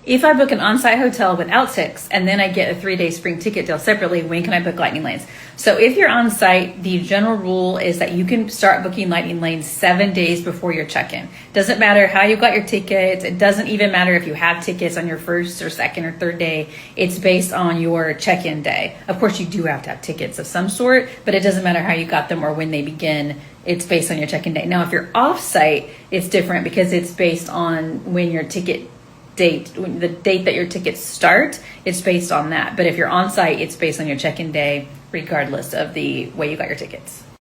If I book an on-site hotel with Outix and then I get a 3-day spring ticket deal separately, when can I book Lightning Lanes? So if you're on site, the general rule is that you can start booking Lightning Lanes 7 days before your check-in. Doesn't matter how you got your tickets. It doesn't even matter if you have tickets on your first or second or third day. It's based on your check-in day. Of course, you do have to have tickets of some sort, but it doesn't matter how you got them or when they begin. It's based on your check-in day. Now, if you're off-site, it's different because it's based on when your ticket date, the date that your tickets start, it's based on that. But if you're on site, it's based on your check-in day, regardless of the way you got your tickets.